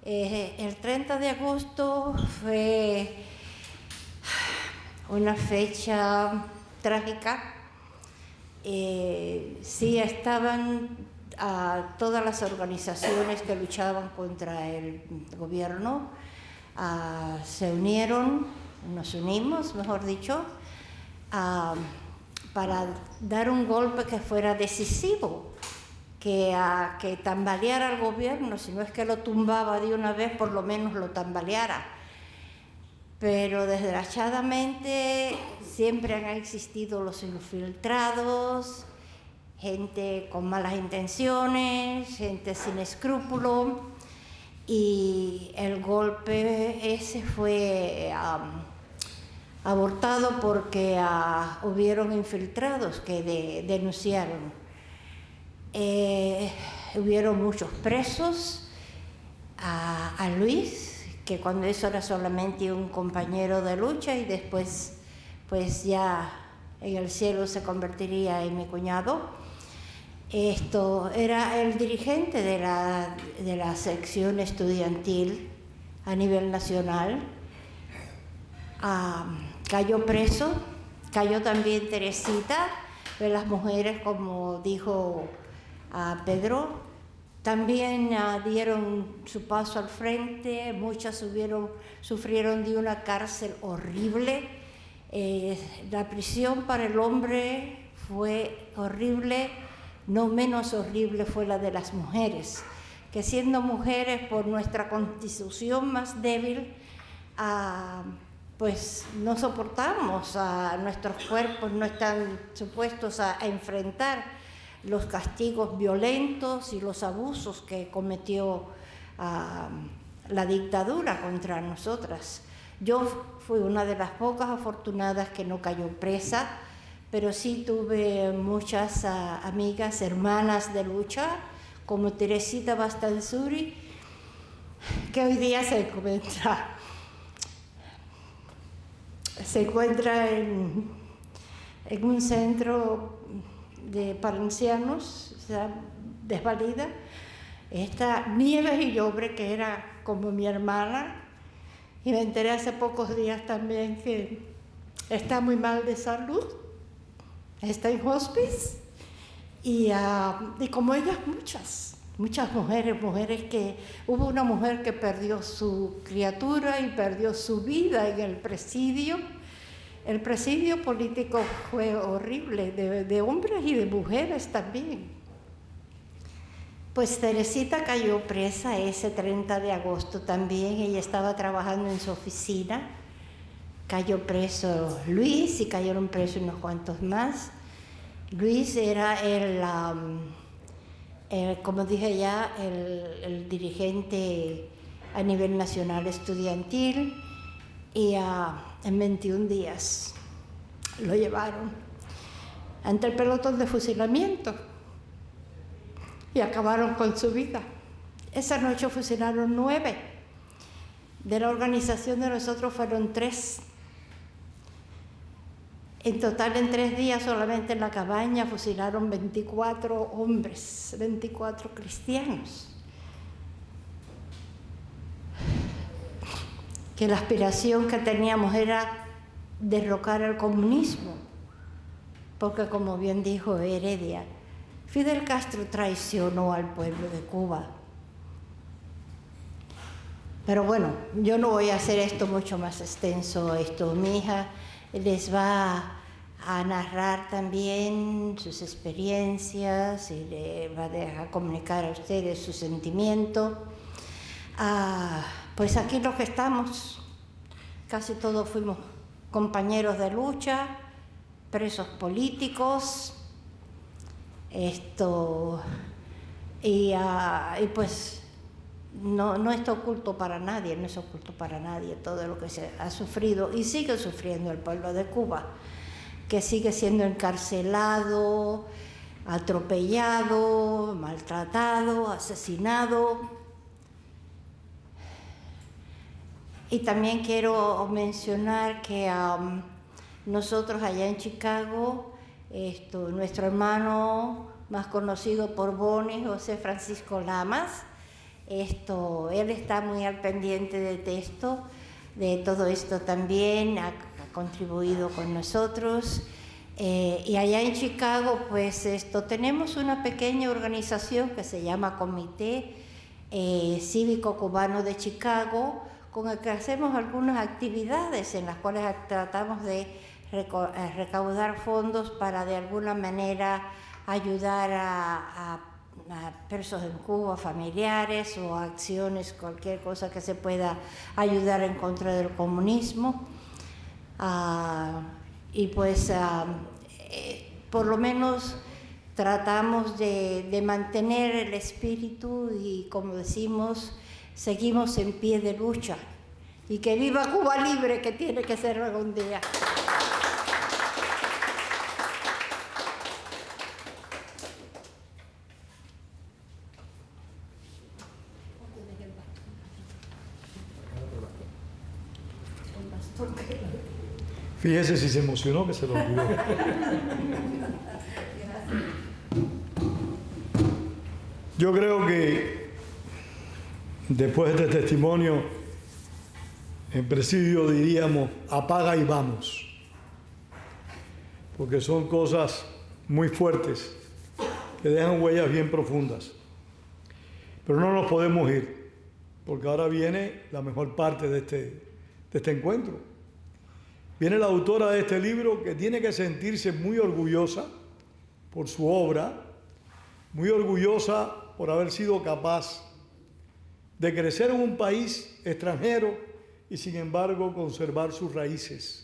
El 30 de agosto fue una fecha trágica. Sí, estaban todas las organizaciones que luchaban contra el gobierno, se unieron, nos unimos, mejor dicho, para dar un golpe que fuera decisivo, que tambaleara al gobierno, si no es que lo tumbaba de una vez, por lo menos lo tambaleara. Pero desgraciadamente siempre han existido los infiltrados, gente con malas intenciones, gente sin escrúpulo, y el golpe ese fue abortado porque hubieron infiltrados que denunciaron. Hubieron muchos presos, a Luis, que cuando eso era solamente un compañero de lucha y después pues ya en el cielo se convertiría en mi cuñado. Era el dirigente de la sección estudiantil a nivel nacional. Cayó preso, cayó también Teresita, de las mujeres, como dijo Pedro. También dieron su paso al frente, muchas sufrieron de una cárcel horrible. La prisión para el hombre fue horrible, no menos horrible fue la de las mujeres, que siendo mujeres por nuestra constitución más débil, pues no soportamos, nuestros cuerpos no están supuestos a enfrentar los castigos violentos y los abusos que cometió la dictadura contra nosotras. Yo fui una de las pocas afortunadas que no cayó presa, pero sí tuve muchas amigas, hermanas de lucha, como Teresita Bastanzuri, que hoy día se encuentra en un centro para ancianos, o sea, desvalida. Está Nieves y Llobre, que era como mi hermana, y me enteré hace pocos días también que está muy mal de salud, está en hospice, y como ellas muchas mujeres que... Hubo una mujer que perdió su criatura y perdió su vida en el presidio. El presidio político fue horrible, de hombres y de mujeres también. Pues Teresita cayó presa ese 30 de agosto también. Ella estaba trabajando en su oficina. Cayó preso Luis y cayeron presos unos cuantos más. Luis era como dije ya, el dirigente a nivel nacional estudiantil. Y en 21 días lo llevaron ante el pelotón de fusilamiento y acabaron con su vida. Esa noche fusilaron 9. De la organización de nosotros fueron 3. En total, en 3 días, solamente en la cabaña, fusilaron 24 hombres, 24 cristianos. Que la aspiración que teníamos era derrocar el comunismo, porque como bien dijo Heredia, Fidel Castro traicionó al pueblo de Cuba. Pero bueno, yo no voy a hacer esto mucho más extenso. Mi hija les va a narrar también sus experiencias y le va a dejar comunicar a ustedes su sentimiento. Pues aquí los que estamos, casi todos fuimos compañeros de lucha, presos políticos, y pues no está oculto para nadie, no es oculto para nadie todo lo que se ha sufrido y sigue sufriendo el pueblo de Cuba, que sigue siendo encarcelado, atropellado, maltratado, asesinado. Y también quiero mencionar que nosotros allá en Chicago, nuestro hermano más conocido por Bonnie, José Francisco Lamas, él está muy al pendiente de todo esto también, ha contribuido con nosotros. Y allá en Chicago, pues tenemos una pequeña organización que se llama Comité Cívico Cubano de Chicago, con el que hacemos algunas actividades en las cuales tratamos de recaudar fondos para de alguna manera ayudar a presos en Cuba, familiares o acciones, cualquier cosa que se pueda ayudar en contra del comunismo. Y pues por lo menos tratamos de mantener el espíritu y, como decimos, seguimos en pie de lucha. Y que viva Cuba libre, que tiene que ser algún día. Fíjese si se emocionó que se lo olvidó. Yo creo que después de este testimonio, en presidio diríamos, apaga y vamos. Porque son cosas muy fuertes que dejan huellas bien profundas. Pero no nos podemos ir, porque ahora viene la mejor parte de este encuentro. Viene la autora de este libro que tiene que sentirse muy orgullosa por su obra, muy orgullosa por haber sido capaz de crecer en un país extranjero y sin embargo conservar sus raíces.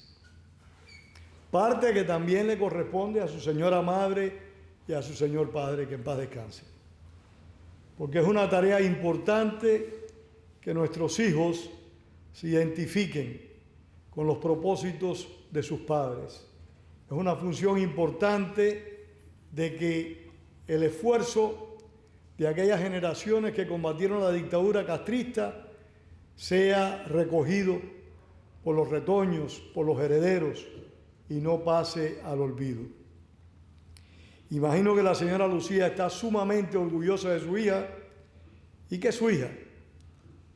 Parte que también le corresponde a su señora madre y a su señor padre, que en paz descanse. Porque es una tarea importante que nuestros hijos se identifiquen con los propósitos de sus padres. Es una función importante de que el esfuerzo de aquellas generaciones que combatieron la dictadura castrista sea recogido por los retoños, por los herederos, y no pase al olvido. Imagino que la señora Lucía está sumamente orgullosa de su hija y que su hija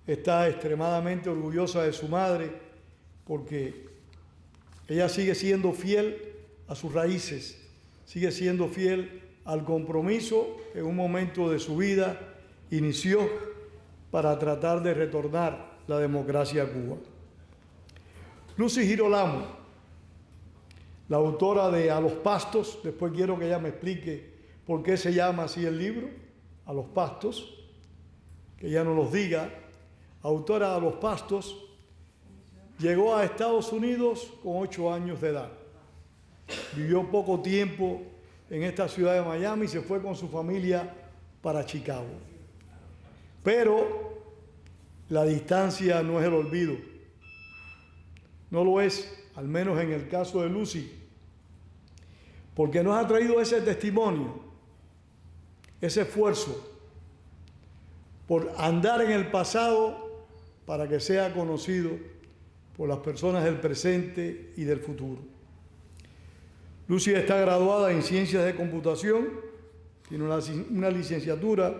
está extremadamente orgullosa de su madre, porque ella sigue siendo fiel a sus raíces, sigue siendo fiel al compromiso que en un momento de su vida inició para tratar de retornar la democracia a Cuba. Lucy Girolamo, la autora de A los Pastos, después quiero que ella me explique por qué se llama así el libro, A los Pastos, que ella nos los diga. Autora de A los Pastos, llegó a Estados Unidos con 8 años de edad. Vivió poco tiempo en esta ciudad de Miami y se fue con su familia para Chicago. Pero la distancia no es el olvido. No lo es, al menos en el caso de Lucy, porque nos ha traído ese testimonio, ese esfuerzo por andar en el pasado para que sea conocido por las personas del presente y del futuro. Lucy está graduada en Ciencias de Computación, tiene una licenciatura,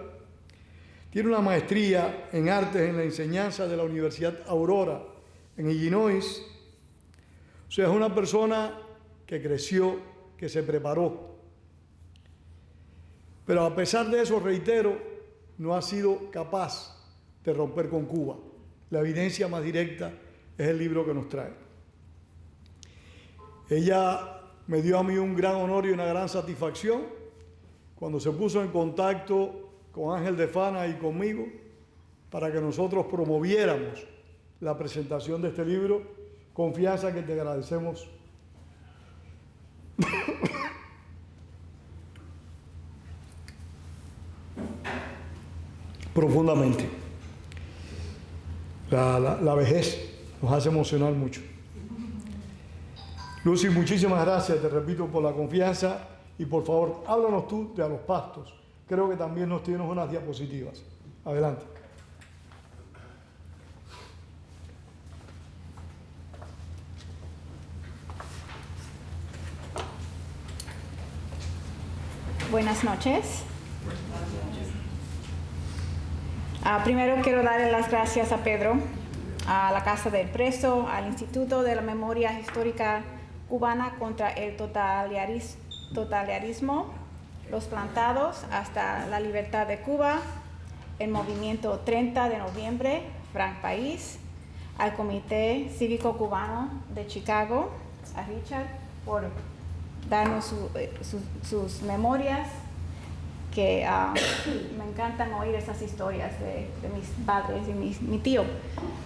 tiene una maestría en Artes en la Enseñanza de la Universidad Aurora en Illinois. O sea, es una persona que creció, que se preparó. Pero a pesar de eso, reitero, no ha sido capaz de romper con Cuba. La evidencia más directa es el libro que nos trae. Ella me dio a mí un gran honor y una gran satisfacción cuando se puso en contacto con Ángel de Fana y conmigo para que nosotros promoviéramos la presentación de este libro. Confianza que te agradecemos profundamente. La vejez nos hace emocionar mucho. Lucy, muchísimas gracias, te repito, por la confianza y por favor, háblanos tú de A los Pastos. Creo que también nos tienes unas diapositivas. Adelante. Buenas noches. Primero quiero darle las gracias a Pedro, a la Casa del Preso, al Instituto de la Memoria Histórica Cubana contra el Totalitarismo, Los Plantados hasta la Libertad de Cuba, el Movimiento 30 de Noviembre, Frank País, al Comité Cívico Cubano de Chicago, a Richard por darnos sus memorias, que me encantan oír esas historias de mis padres y mi tío,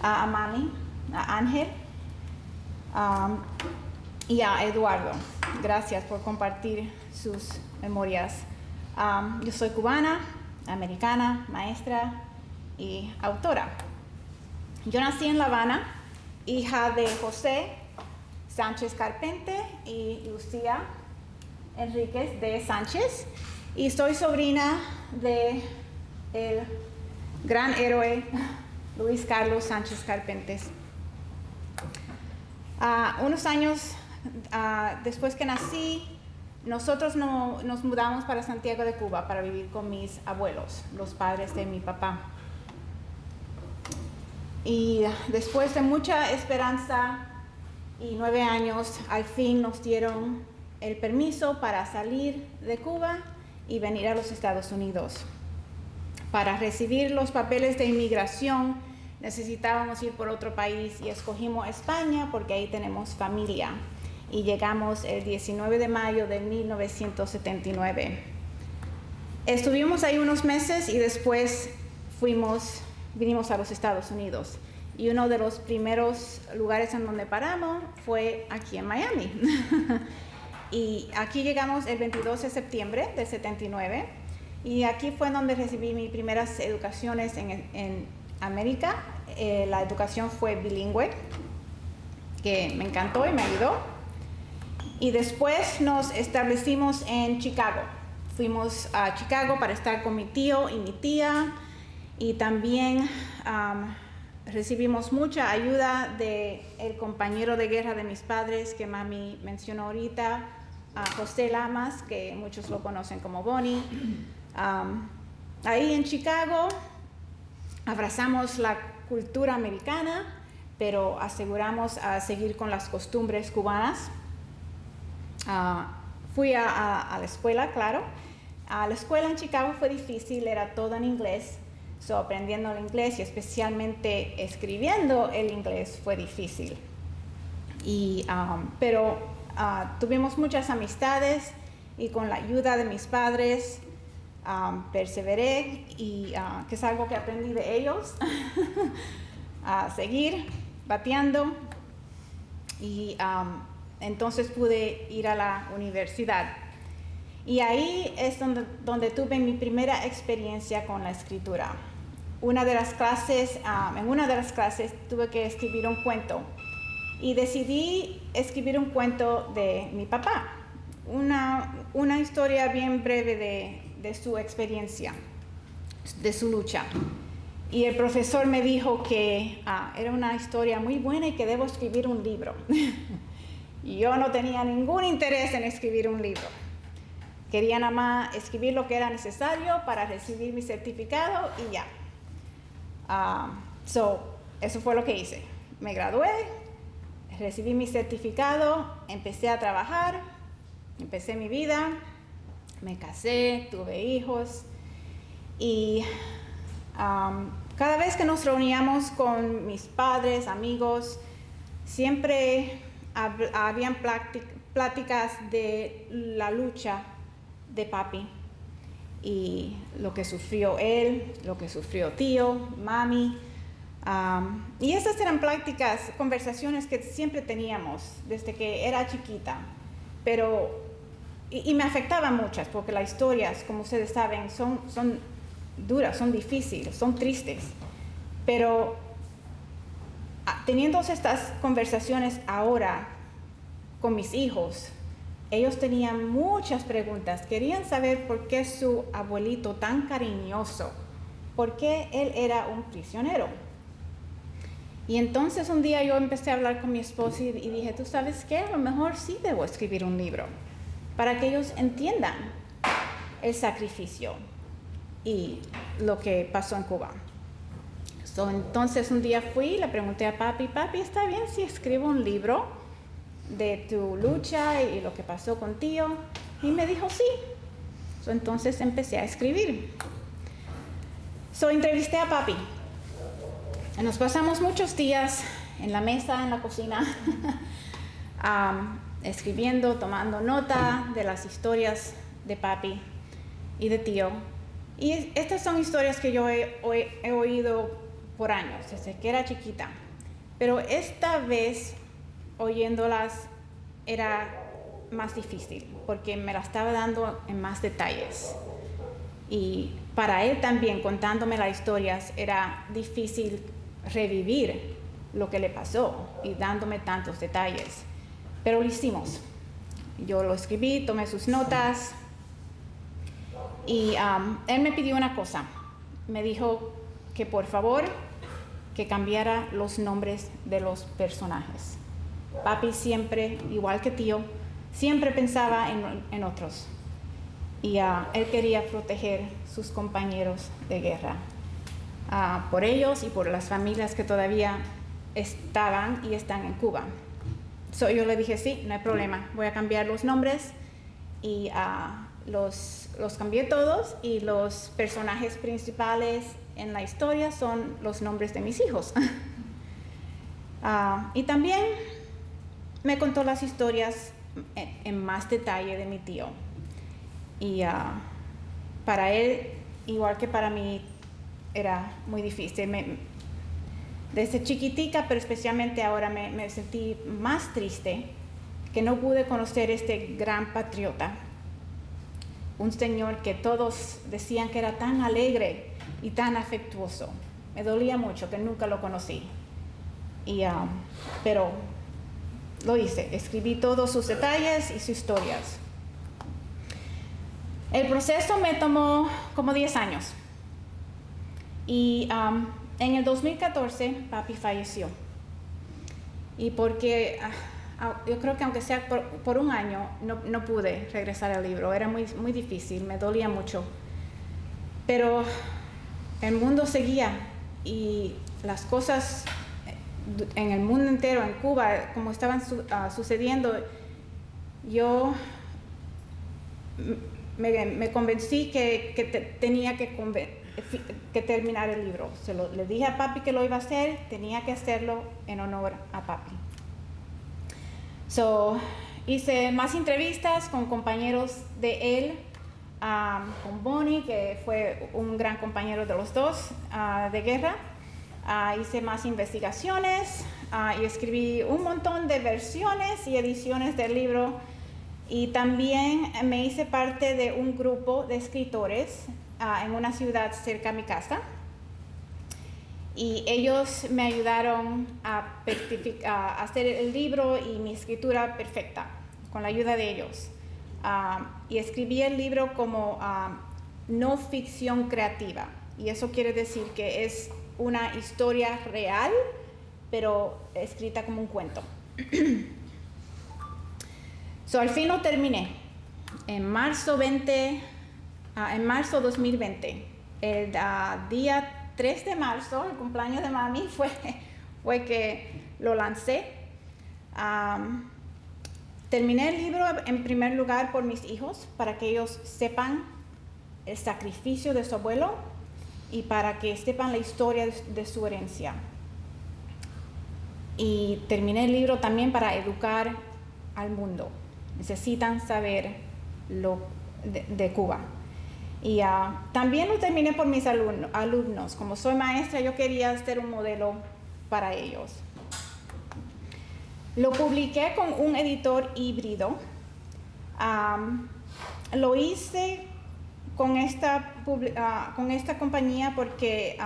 a Mami, a Ángel y a Eduardo. Gracias por compartir sus memorias. Yo soy cubana, americana, maestra y autora. Yo nací en La Habana, hija de José Sánchez Carpente y Lucía Enríquez de Sánchez, y soy sobrina de el gran héroe Luis Carlos Sánchez Carpentes. Unos años después que nací, nosotros nos mudamos para Santiago de Cuba para vivir con mis abuelos, los padres de mi papá. Y después de mucha esperanza y 9 años, al fin nos dieron el permiso para salir de Cuba y venir a los Estados Unidos. Para recibir los papeles de inmigración necesitábamos ir por otro país y escogimos España porque ahí tenemos familia. Y llegamos el 19 de mayo de 1979. Estuvimos ahí unos meses y después vinimos a los Estados Unidos. Y uno de los primeros lugares en donde paramos fue aquí en Miami. Y aquí llegamos el 22 de septiembre de 79. Y aquí fue donde recibí mis primeras educaciones en América. La educación fue bilingüe, que me encantó y me ayudó. Y después nos establecimos en Chicago. Fuimos a Chicago para estar con mi tío y mi tía. Y también recibimos mucha ayuda del compañero de guerra de mis padres, que mami mencionó ahorita, José Lamas, que muchos lo conocen como Bonnie. Ahí en Chicago abrazamos la cultura americana, pero aseguramos a seguir con las costumbres cubanas. Fui a la escuela, claro. La escuela en Chicago fue difícil, era todo en inglés. Aprendiendo el inglés y especialmente escribiendo el inglés fue difícil. Pero tuvimos muchas amistades y con la ayuda de mis padres perseveré y que es algo que aprendí de ellos, a seguir bateando. Y entonces pude ir a la universidad. Y ahí es donde tuve mi primera experiencia con la escritura. En una de las clases tuve que escribir un cuento. Y decidí escribir un cuento de mi papá. Una historia bien breve de su experiencia, de su lucha. Y el profesor me dijo que era una historia muy buena y que debo escribir un libro. Y yo no tenía ningún interés en escribir un libro. Quería nada más escribir lo que era necesario para recibir mi certificado y ya. Eso fue lo que hice. Me gradué, recibí mi certificado, empecé a trabajar, empecé mi vida, me casé, tuve hijos y cada vez que nos reuníamos con mis padres, amigos, siempre habían pláticas de la lucha de papi y lo que sufrió él, lo que sufrió tío, mami. Y esas eran conversaciones que siempre teníamos desde que era chiquita. Pero, y me afectaban muchas porque las historias, como ustedes saben, son duras, son difíciles, son tristes. Pero teniendo estas conversaciones ahora con mis hijos, ellos tenían muchas preguntas. Querían saber por qué su abuelito tan cariñoso, por qué él era un prisionero. Y entonces un día yo empecé a hablar con mi esposo y dije, ¿tú sabes qué? A lo mejor sí debo escribir un libro para que ellos entiendan el sacrificio y lo que pasó en Cuba. Entonces un día fui y le pregunté a papi, ¿está bien si escribo un libro de tu lucha y lo que pasó contigo? Y me dijo sí. Entonces empecé a escribir. Entrevisté a papi. Nos pasamos muchos días en la mesa, en la cocina, escribiendo, tomando nota de las historias de papi y de tío. Y estas son historias que yo he oído por años, desde que era chiquita. Pero esta vez, oyéndolas, era más difícil, porque me la estaba dando en más detalles. Y para él también, contándome las historias, era difícil revivir lo que le pasó y dándome tantos detalles. Pero lo hicimos. Yo lo escribí, tomé sus notas y él me pidió una cosa. Me dijo que por favor que cambiara los nombres de los personajes. Papi siempre, igual que tío, siempre pensaba en otros. Y él quería proteger sus compañeros de guerra. Por ellos y por las familias que todavía estaban y están en Cuba. Yo le dije, sí, no hay problema, voy a cambiar los nombres y los cambié todos, y los personajes principales en la historia son los nombres de mis hijos. Y también me contó las historias en más detalle de mi tío. Y para él, igual que para mí, era muy difícil. Desde chiquitica, pero especialmente ahora, me sentí más triste que no pude conocer este gran patriota. Un señor que todos decían que era tan alegre y tan afectuoso. Me dolía mucho que nunca lo conocí. Pero lo hice, escribí todos sus detalles y sus historias. El proceso me tomó como 10 años. Y en el 2014, papi falleció. Y porque yo creo que aunque sea por un año, no pude regresar al libro. Era muy, muy difícil, me dolía mucho. Pero el mundo seguía, y las cosas en el mundo entero, en Cuba, como estaban sucediendo, yo me convencí que tenía que terminar el libro. Le dije a papi que lo iba a hacer, tenía que hacerlo en honor a papi. Hice más entrevistas con compañeros de él, con Bonnie, que fue un gran compañero de los dos de guerra. Hice más investigaciones y escribí un montón de versiones y ediciones del libro. Y también me hice parte de un grupo de escritores en una ciudad cerca a mi casa. Y ellos me ayudaron a hacer el libro y mi escritura perfecta, con la ayuda de ellos. Y escribí el libro como no ficción creativa. Y eso quiere decir que es una historia real, pero escrita como un cuento. Al fin lo terminé. En marzo 2020, el día 3 de marzo, el cumpleaños de mami, fue que lo lancé. Terminé el libro en primer lugar por mis hijos, para que ellos sepan el sacrificio de su abuelo y para que sepan la historia de su herencia. Y terminé el libro también para educar al mundo. Necesitan saber de Cuba. Y también lo terminé por mis alumnos. Como soy maestra, yo quería ser un modelo para ellos. Lo publiqué con un editor híbrido. Lo hice con esta compañía porque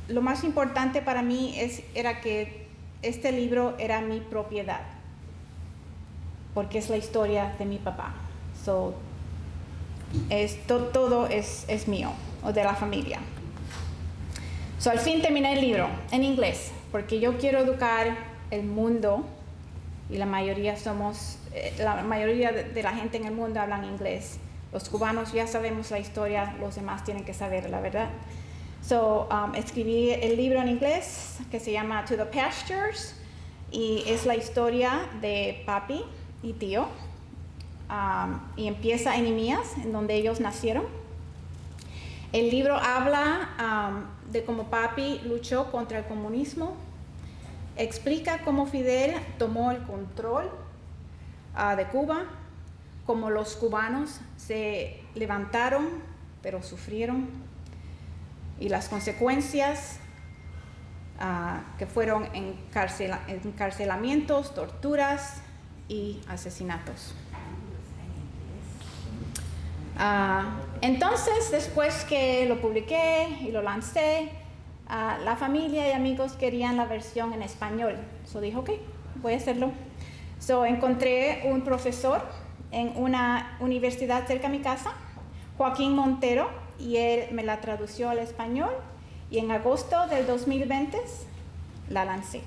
lo más importante para mí era que este libro era mi propiedad, porque es la historia de mi papá. Todo es mío, o de la familia. Al fin terminé el libro en inglés, porque yo quiero educar el mundo, y la mayoría de la gente en el mundo hablan inglés. Los cubanos ya sabemos la historia, los demás tienen que saber la verdad. Escribí el libro en inglés que se llama To the Pastures, y es la historia de papi y tío. Y empieza en Nehemías, en donde ellos nacieron. El libro habla de cómo papi luchó contra el comunismo. Explica cómo Fidel tomó el control de Cuba, cómo los cubanos se levantaron, pero sufrieron, y las consecuencias que fueron encarcelamientos, torturas y asesinatos. Entonces, después que lo publiqué y lo lancé, la familia y amigos querían la versión en español. Dije, ok, voy a hacerlo. Encontré un profesor en una universidad cerca de mi casa, Joaquín Montero, y él me la tradució al español, y en agosto del 2020 la lancé.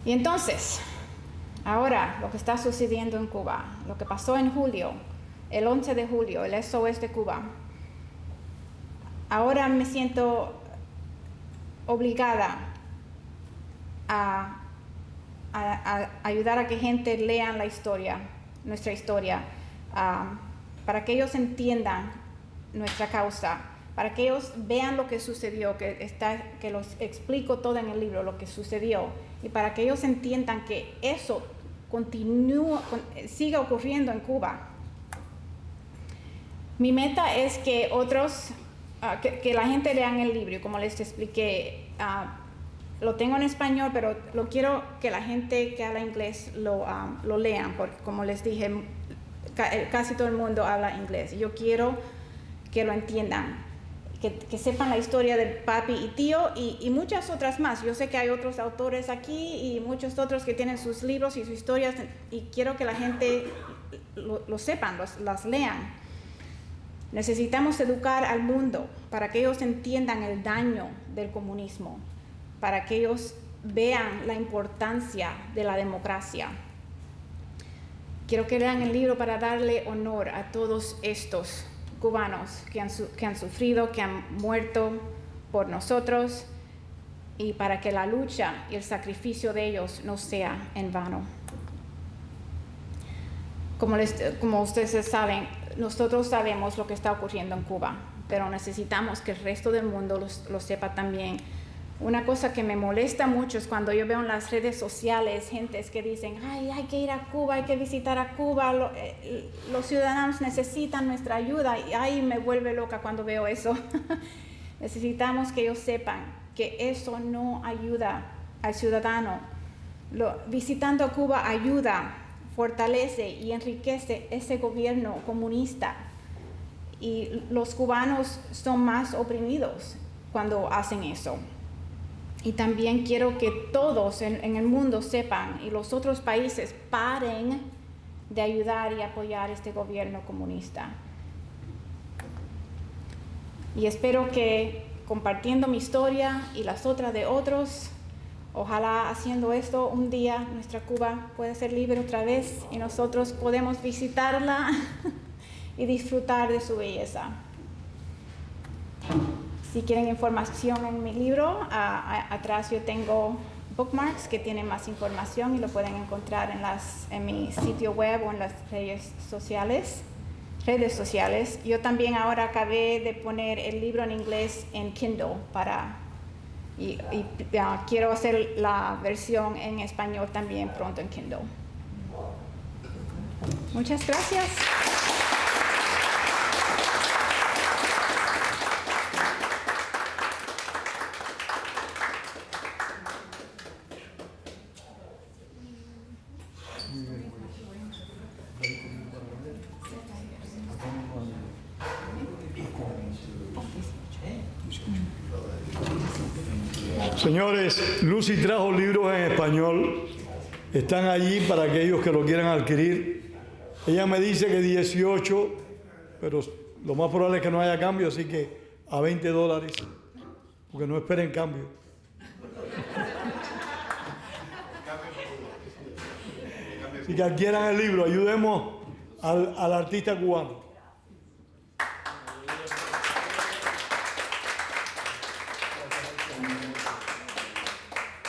Y entonces, ahora lo que está sucediendo en Cuba, lo que pasó en julio, el 11 de julio, el SOS de Cuba, ahora me siento obligada a ayudar a que gente lea la historia, nuestra historia, para que ellos entiendan nuestra causa, para que ellos vean lo que sucedió, que los explico todo en el libro, lo que sucedió, y para que ellos entiendan que eso siga ocurriendo en Cuba. Mi meta es que otros, que la gente lean el libro, y como les expliqué, lo tengo en español, pero lo quiero que la gente que habla inglés lo lean, porque como les dije, casi todo el mundo habla inglés. Yo quiero que lo entiendan, que sepan la historia de papi y tío y muchas otras más. Yo sé que hay otros autores aquí y muchos otros que tienen sus libros y sus historias, y quiero que la gente lo sepan, las lean. Necesitamos educar al mundo para que ellos entiendan el daño del comunismo, para que ellos vean la importancia de la democracia. Quiero que lean el libro para darle honor a todos estos cubanos que han sufrido, que han muerto por nosotros, y para que la lucha y el sacrificio de ellos no sea en vano. Como ustedes saben, nosotros sabemos lo que está ocurriendo en Cuba, pero necesitamos que el resto del mundo lo sepa también. Una cosa que me molesta mucho es cuando yo veo en las redes sociales gentes que dicen, ay, hay que ir a Cuba, hay que visitar a Cuba, los ciudadanos necesitan nuestra ayuda, y ay, me vuelve loca cuando veo eso. Necesitamos que ellos sepan que eso no ayuda al ciudadano. Visitando a Cuba ayuda, fortalece y enriquece ese gobierno comunista, y los cubanos son más oprimidos cuando hacen eso. Y también quiero que todos en el mundo sepan, y los otros países paren de ayudar y apoyar este gobierno comunista. Y espero que compartiendo mi historia y las otras de otros, ojalá haciendo esto un día nuestra Cuba pueda ser libre otra vez y nosotros podemos visitarla y disfrutar de su belleza. Si quieren información en mi libro, atrás yo tengo bookmarks que tienen más información y lo pueden encontrar en mi sitio web o en las redes sociales. Yo también ahora acabé de poner el libro en inglés en Kindle y quiero hacer la versión en español también pronto en Kindle. Muchas gracias. Señores, Lucy trajo libros en español, están allí para aquellos que lo quieran adquirir. Ella me dice que 18, pero lo más probable es que no haya cambio, así que a $20, porque no esperen cambio. Así que adquieran el libro, ayudemos al artista cubano.